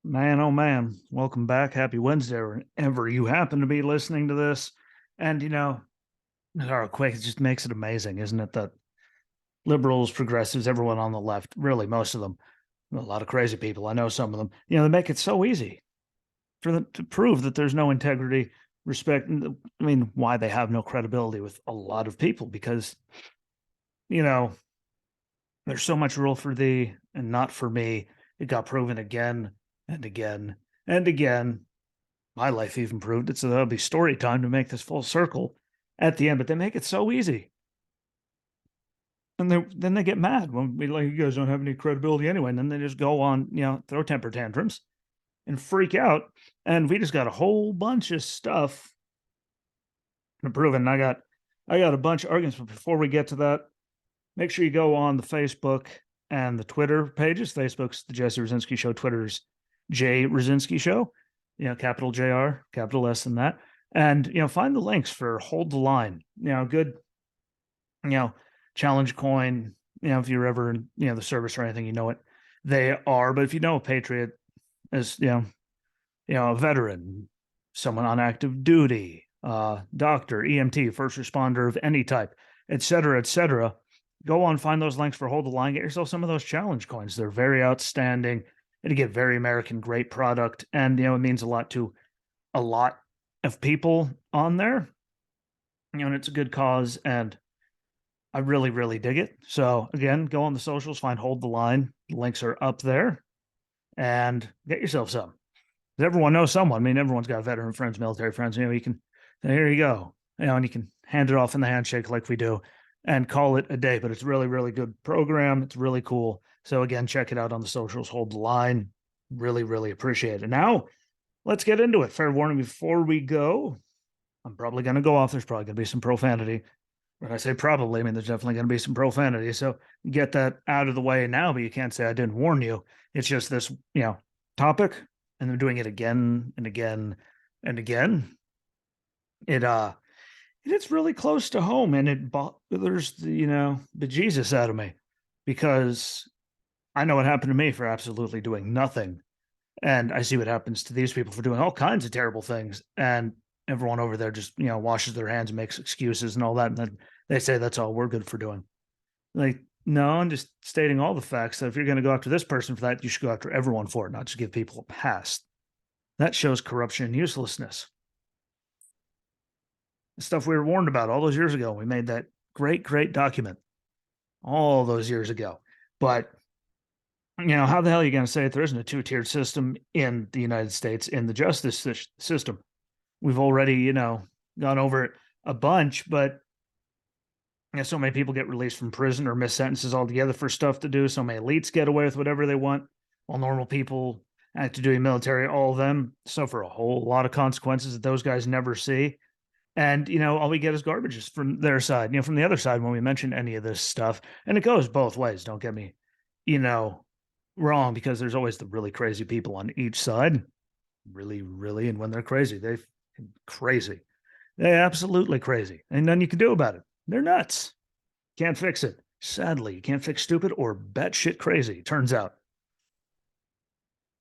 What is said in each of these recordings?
Man, oh man, welcome back. Happy Wednesday, wherever you happen to be listening to this. And, real quick, it just makes it amazing, isn't it? That liberals, progressives, everyone on the left, really, most of them, a lot of crazy people. I know some of them, they make it so easy for them to prove that there's no integrity, respect. I mean, why they have no credibility with a lot of people because, you know, there's so much rule for thee and not for me. It got proven again and again and again. My life even proved it. So there'll be story time to make this full circle at the end, but they make it so easy. And then they get mad when we like, you guys don't have any credibility anyway. And then they just go on, throw temper tantrums and freak out. And we just got a whole bunch of stuff to prove it. And I got a bunch of arguments, but before we get to that, make sure you go on the Facebook and the Twitter pages. Facebook's the Jesse Rosinski Show, Twitter's Jay Rosinski Show, capital JR, capital S in that. And, find the links for Hold the Line, good, you know, challenge coin, if you're ever in, the service or anything, it, they are. But if you know a patriot as, a veteran, someone on active duty, doctor, EMT, first responder of any type, et cetera, go on, find those links for Hold the Line, get yourself some of those challenge coins. They're very outstanding. It'll get very American, great product. And, it means a lot to a lot of people on there, and it's a good cause. And I really, really dig it. So again, go on the socials, find Hold the Line. The links are up there and get yourself some. Everyone knows someone. I mean, everyone's got veteran friends, military friends. You can, here you go. And you can hand it off in the handshake like we do and call it a day. But it's really, really good program. It's really cool. So again, check it out on the socials. Hold the Line. Really, really appreciate it. Now, let's get into it. Fair warning before we go. I'm probably going to go off. There's probably going to be some profanity. When I say probably, I mean there's definitely going to be some profanity. So get that out of the way now, but you can't say I didn't warn you. It's just this, topic, and they're doing it again and again and again. It's really close to home, and it bothers the bejesus out of me because I know what happened to me for absolutely doing nothing, and I see what happens to these people for doing all kinds of terrible things, and everyone over there just washes their hands and makes excuses and all that, and then they say that's all we're good for doing. Like, no, I'm just stating all the facts that if you're going to go after this person for that, you should go after everyone for it, not just give people a pass. That shows corruption and uselessness. The stuff we were warned about all those years ago. We made that great, great document all those years ago. But, how the hell are you going to say if there isn't a two-tiered system in the United States in the justice system? We've already, gone over it a bunch, but so many people get released from prison or miss sentences altogether for stuff to do. So many elites get away with whatever they want, while normal people, active duty military, all of them suffer a whole lot of consequences that those guys never see. And, all we get is garbages from their side. From the other side, when we mention any of this stuff, and it goes both ways, don't get me, wrong, because there's always the really crazy people on each side. Really, really. And when they're crazy, they're crazy. They're absolutely crazy. And nothing you can do about it. They're nuts. Can't fix it. Sadly, you can't fix stupid or batshit crazy, turns out.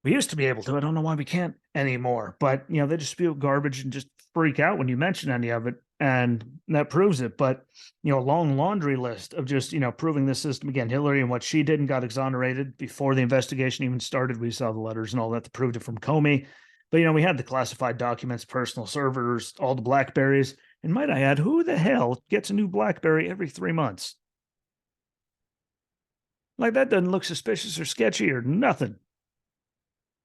We used to be able to. I don't know why we can't anymore. But, they just spew garbage and just freak out when you mention any of it. And that proves it. But, a long laundry list of just, proving this system again. Hillary and what she did and got exonerated before the investigation even started. We saw the letters and all that proved it from Comey. But, we had the classified documents, personal servers, all the Blackberries. And might I add, who the hell gets a new Blackberry every 3 months? Like, that doesn't look suspicious or sketchy or nothing.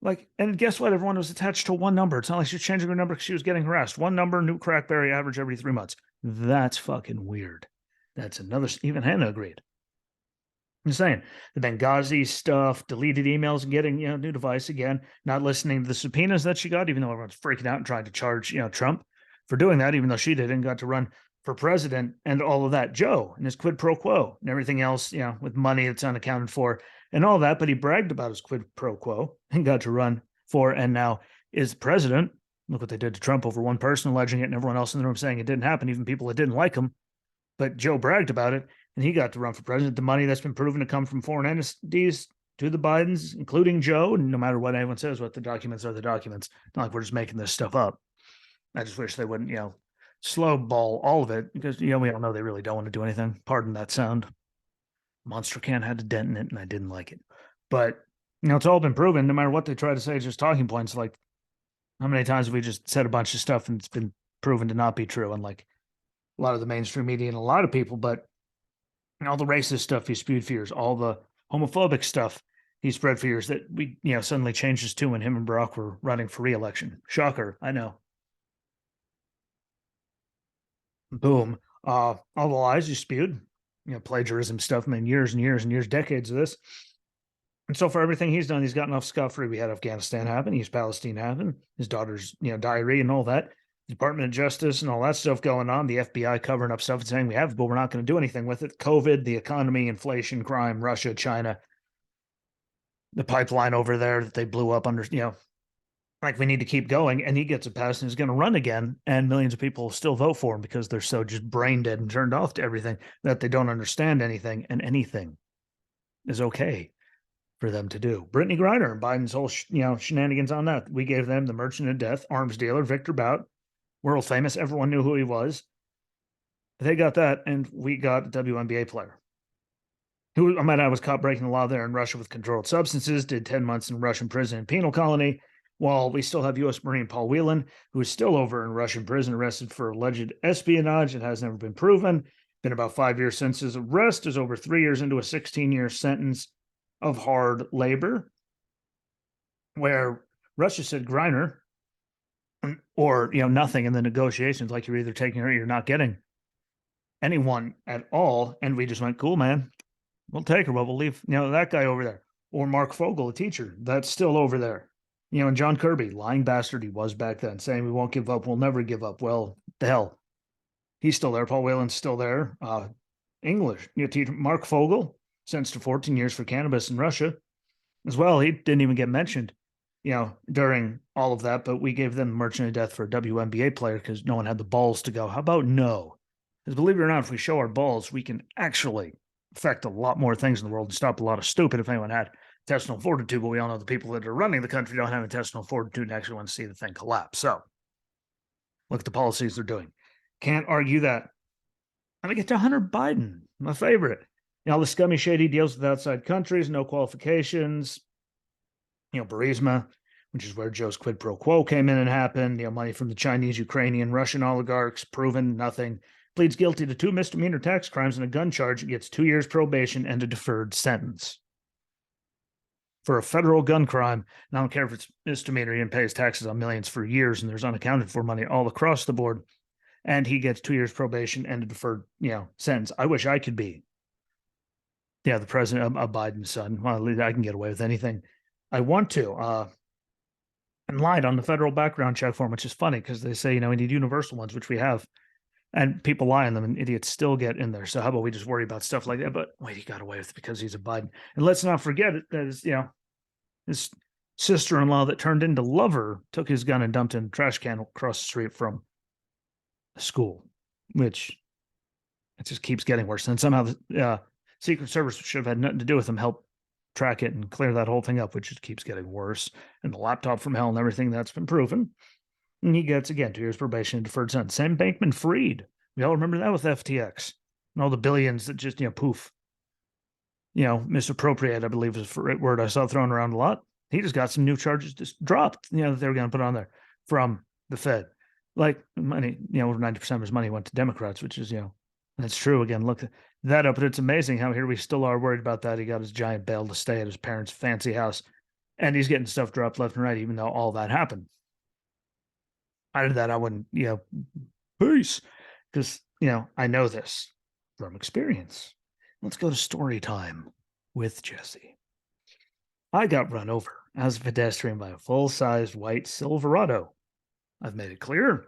Like, and guess what? Everyone was attached to one number. It's not like she's changing her number because she was getting harassed. One number, new Crackberry average every 3 months. That's fucking weird. That's another, even Hannah agreed. I'm saying the Benghazi stuff, deleted emails, and getting new device again, not listening to the subpoenas that she got, even though everyone's freaking out and trying to charge Trump for doing that, even though she didn't got to run for president and all of that. Joe and his quid pro quo and everything else, with money that's unaccounted for and all that. But he bragged about his quid pro quo and got to run for and now is president. Look what they did to Trump over one person alleging it and everyone else in the room saying it didn't happen, even people that didn't like him. But Joe bragged about it and he got to run for president. The money that's been proven to come from foreign entities to the Bidens, including Joe. And no matter what anyone says, what the documents are the documents. Not like we're just making this stuff up. I just wish they wouldn't, slow ball all of it because, we all know they really don't want to do anything. Pardon that sound. Monster Can had a dent in it and I didn't like it. But, it's all been proven. No matter what they try to say, it's just talking points. Like, how many times have we just said a bunch of stuff and it's been proven to not be true? And like a lot of the mainstream media and a lot of people, but all the racist stuff he spewed fears, all the homophobic stuff he spread fears that we, suddenly changed his tune when him and Barack were running for re-election. Shocker, I know. Boom. All the lies he spewed, plagiarism stuff, years and years and years, decades of this. And so for everything he's done, he's gotten off scot-free. We had Afghanistan happen, East Palestine happen, his daughter's, diarrhea and all that, Department of Justice and all that stuff going on, the FBI covering up stuff and saying we have, but we're not going to do anything with it. COVID, the economy, inflation, crime, Russia, China, the pipeline over there that they blew up under, like we need to keep going. And he gets a pass and is going to run again. And millions of people still vote for him because they're so just brain dead and turned off to everything that they don't understand anything, and anything is okay for them to do. Brittany Griner and Biden's whole, shenanigans on that. We gave them the merchant of death, arms dealer, Victor Bout, world famous. Everyone knew who he was. They got that, and we got a WNBA player who, I might add, was caught breaking the law there in Russia with controlled substances, did 10 months in Russian prison and penal colony, while we still have U.S. Marine Paul Whelan, who is still over in Russian prison, arrested for alleged espionage. It has never been proven. Been about 5 years since his arrest, is over 3 years into a 16-year sentence of hard labor, where Russia said Griner, or nothing in the negotiations, like you're either taking her or you're not getting anyone at all. And we just went, cool, man, we'll take her, but we'll leave that guy over there. Or Mark Fogel, a teacher that's still over there, and John Kirby, lying bastard he was back then, saying we won't give up, we'll never give up. Well, the hell, he's still there. Paul Whelan's still there. English teacher Mark Fogel, sentenced to 14 years for cannabis in Russia as well. He didn't even get mentioned, during all of that, but we gave them merchant of death for a WNBA player because no one had the balls to go, how about no? Because believe it or not, if we show our balls, we can actually affect a lot more things in the world and stop a lot of stupid if anyone had intestinal fortitude. But we all know the people that are running the country don't have intestinal fortitude and actually want to see the thing collapse. So look at the policies they're doing. Can't argue that. And I get to Hunter Biden, my favorite. The scummy, shady deals with outside countries, no qualifications. Burisma, which is where Joe's quid pro quo came in and happened. Money from the Chinese, Ukrainian, Russian oligarchs, proven nothing. Pleads guilty to 2 misdemeanor tax crimes and a gun charge, gets 2 years probation and a deferred sentence for a federal gun crime. And I don't care if it's misdemeanor, he pays taxes on millions for years, and there's unaccounted for money all across the board. And he gets 2 years probation and a deferred, sentence. I wish I could be, the president of Biden's son. Well, I can get away with anything I want to. And lied on the federal background check form, which is funny because they say, we need universal ones, which we have. And people lie on them, and idiots still get in there. So how about we just worry about stuff like that? But wait, he got away with it because he's a Biden. And let's not forget that his sister-in-law that turned into lover took his gun and dumped it in a trash can across the street from the school, which it just keeps getting worse. And somehow the Secret Service should have had nothing to do with him, help track it and clear that whole thing up, which just keeps getting worse. And the laptop from hell and everything that's been proven. And he gets, again, 2 years probation and deferred sentence. Sam Bankman-Fried. We all remember that with FTX. And all the billions that just, poof. Misappropriate, I believe is the word I saw thrown around a lot. He just got some new charges just dropped, that they were going to put on there from the Fed. Like money, over 90% of his money went to Democrats, which is, that's true. Again, look that up. But it's amazing how here we still are worried about that. He got his giant bail to stay at his parents' fancy house. And he's getting stuff dropped left and right, even though all that happened. Out of that, I wouldn't, peace. Because, I know this from experience. Let's go to story time with Jesse. I got run over as a pedestrian by a full-sized white Silverado. I've made it clear.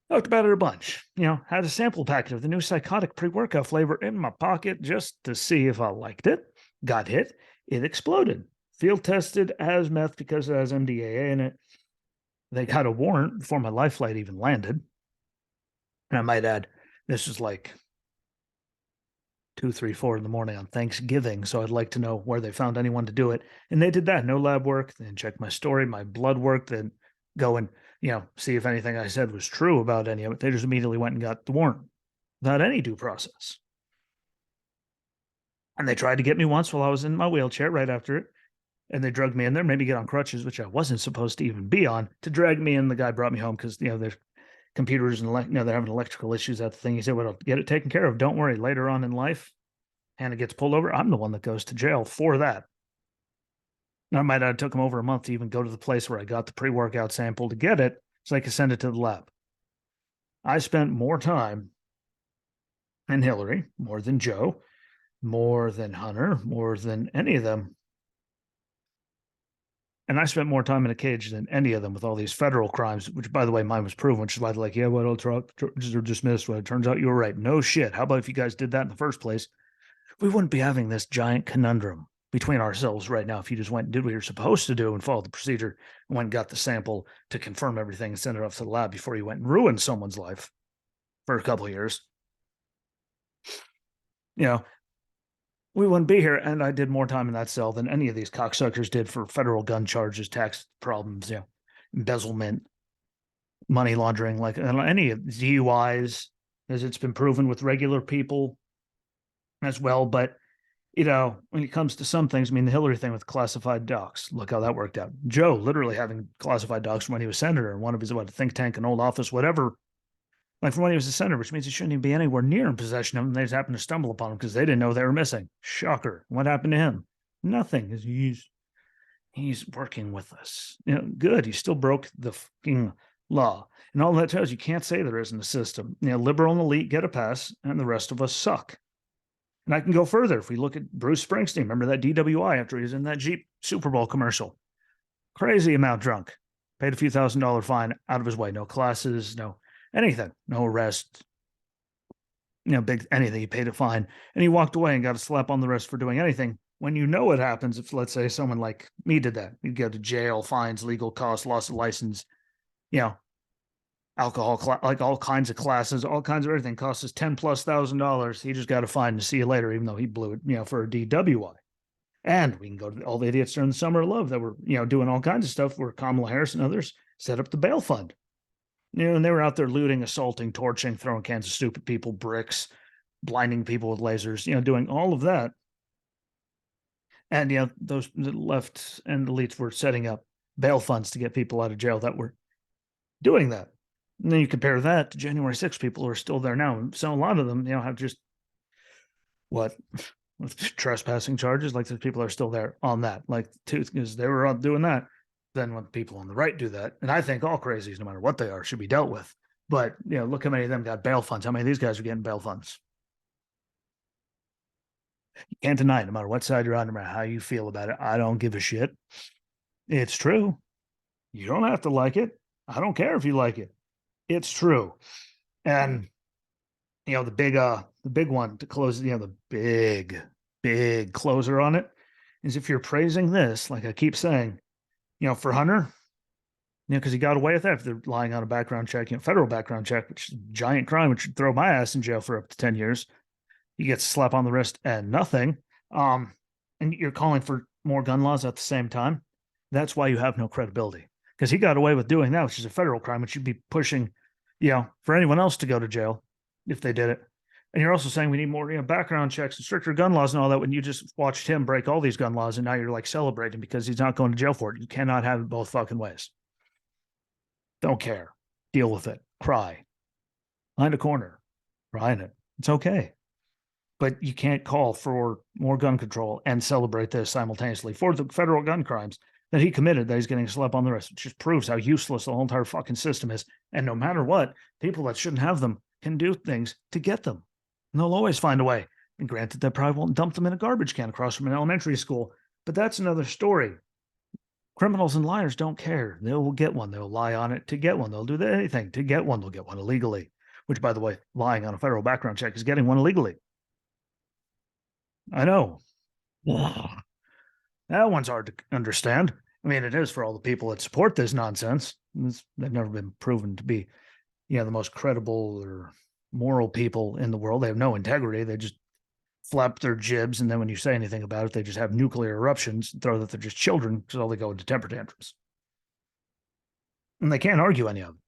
Talked about it a bunch. Had a sample packet of the new psychotic pre-workout flavor in my pocket just to see if I liked it. Got hit. It exploded. Field tested as meth because it has MDAA in it. They got a warrant before my life flight even landed. And I might add, this was like 2, 3, 4 in the morning on Thanksgiving. So I'd like to know where they found anyone to do it. And they did that. No lab work. They didn't check my story, my blood work, then go and, see if anything I said was true about any of it. They just immediately went and got the warrant without any due process. And they tried to get me once while I was in my wheelchair right after it. And they drugged me in there, made me get on crutches, which I wasn't supposed to even be on, to drag me in. The guy brought me home because, there's computers and, they're having electrical issues at the thing. He said, well, I'll get it taken care of. Don't worry. Later on in life, Hannah gets pulled over. I'm the one that goes to jail for that. And I might have took him over a month to even go to the place where I got the pre-workout sample to get it so I could send it to the lab. I spent more time than Hillary, more than Joe, more than Hunter, more than any of them. And I spent more time in a cage than any of them with all these federal crimes, which, by the way, mine was proven, which is why they're like, yeah, well, all charges are dismissed. Well, it turns out you were right. No shit. How about if you guys did that in the first place? We wouldn't be having this giant conundrum between ourselves right now if you just went and did what you're supposed to do and followed the procedure and went and got the sample to confirm everything and send it off to the lab before you went and ruined someone's life for a couple of years. We wouldn't be here. And I did more time in that cell than any of these cocksuckers did for federal gun charges, tax problems, embezzlement, money laundering, like any of DUIs, as it's been proven with regular people as well. But, when it comes to some things, the Hillary thing with classified docs, look how that worked out. Joe literally having classified docs when he was senator and one of his, think tank, an old office, whatever, like from when he was a senator, which means he shouldn't even be anywhere near in possession of them. They just happened to stumble upon them because they didn't know they were missing. Shocker. What happened to him? Nothing. He's working with us. Good. He still broke the fucking law. And all that tells you can't say there isn't a system. Liberal and elite get a pass, and the rest of us suck. And I can go further. If we look at Bruce Springsteen, remember that DWI after he was in that Jeep Super Bowl commercial? Crazy amount drunk. Paid a few $1,000 fine out of his way. No classes, no anything, no arrest, big anything. He paid a fine and he walked away and got a slap on the wrist for doing anything. When what happens if, let's say, someone like me did that, you'd go to jail, fines, legal costs, loss of license, alcohol, like all kinds of classes, all kinds of everything costs us $10,000+. He just got a fine to see you later, even though he blew it, for a DWI. And we can go to all the idiots during the summer of love that were, doing all kinds of stuff where Kamala Harris and others set up the bail fund. And they were out there looting, assaulting, torching, throwing cans of stupid people, bricks, blinding people with lasers, doing all of that. And, those left and elites were setting up bail funds to get people out of jail that were doing that. And then you compare that to January 6th people who are still there now. So a lot of them, have just with trespassing charges, like the people are still there on that, like because they were doing that. Then when people on the right do that, and I think all crazies, no matter what they are, should be dealt with. But, look how many of them got bail funds. How many of these guys are getting bail funds? You can't deny it, no matter what side you're on, no matter how you feel about it. I don't give a shit. It's true. You don't have to like it. I don't care if you like it. It's true. And, the big one to close, the big closer on it is if you're praising this, like I keep saying, for Hunter, because he got away with that if they're lying on a background check, federal background check, which is a giant crime, which would throw my ass in jail for up to 10 years. He gets a slap on the wrist and nothing. And you're calling for more gun laws at the same time. That's why you have no credibility, because he got away with doing that, which is a federal crime, which you'd be pushing, for anyone else to go to jail if they did it. And you're also saying we need more, background checks and stricter gun laws and all that, when you just watched him break all these gun laws and now you're like celebrating because he's not going to jail for it. You cannot have it both fucking ways. Don't care. Deal with it. Cry. Find a corner. Cry in it. It's okay. But you can't call for more gun control and celebrate this simultaneously for the federal gun crimes that he committed, that he's getting a slap on the wrist. It just proves how useless the whole entire fucking system is. And no matter what, people that shouldn't have them can do things to get them. And they'll always find a way. And granted, they probably won't dump them in a garbage can across from an elementary school, but that's another story. Criminals and liars don't care. They will get one. They'll lie on it to get one. They'll do anything to get one. They'll get one illegally, which, by the way, lying on a federal background check is getting one illegally. I know. That one's hard to understand. It is for all the people that support this nonsense. They've never been proven to be, the most credible or moral people in the world. They have no integrity. They just flap their jibs, and then when you say anything about it, they just have nuclear eruptions and throw that they're just children because all they go into temper tantrums. And they can't argue any of it.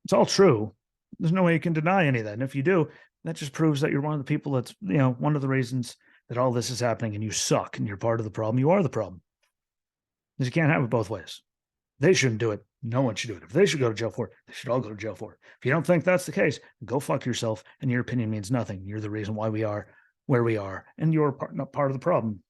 It's all true. There's no way you can deny any of that. And if you do, that just proves that you're one of the people that's, one of the reasons that all this is happening and you suck and you're part of the problem. You are the problem. Because you can't have it both ways. They shouldn't do it. No one should do it. If they should go to jail for it, they should all go to jail for it. If you don't think that's the case, go fuck yourself, and your opinion means nothing. You're the reason why we are where we are, and you're not part of the problem.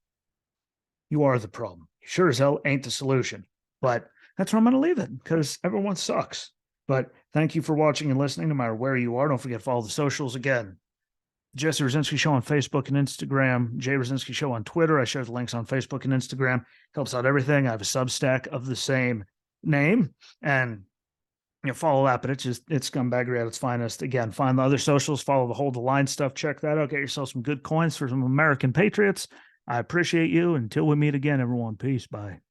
You are the problem. You sure as hell ain't the solution. But that's where I'm going to leave it, because everyone sucks. But thank you for watching and listening, no matter where you are. Don't forget to follow the socials again. Jesse Rosinski Show on Facebook and Instagram. Jay Rosinski Show on Twitter. I share the links on Facebook and Instagram. Helps out everything. I have a Substack of the same name, and follow that. But it's Scumbaggery at its finest. Again, find the other socials. Follow the Hold the Line stuff. Check that out. Get yourself some good coins for some American patriots. I appreciate you. Until we meet again, everyone. Peace. Bye.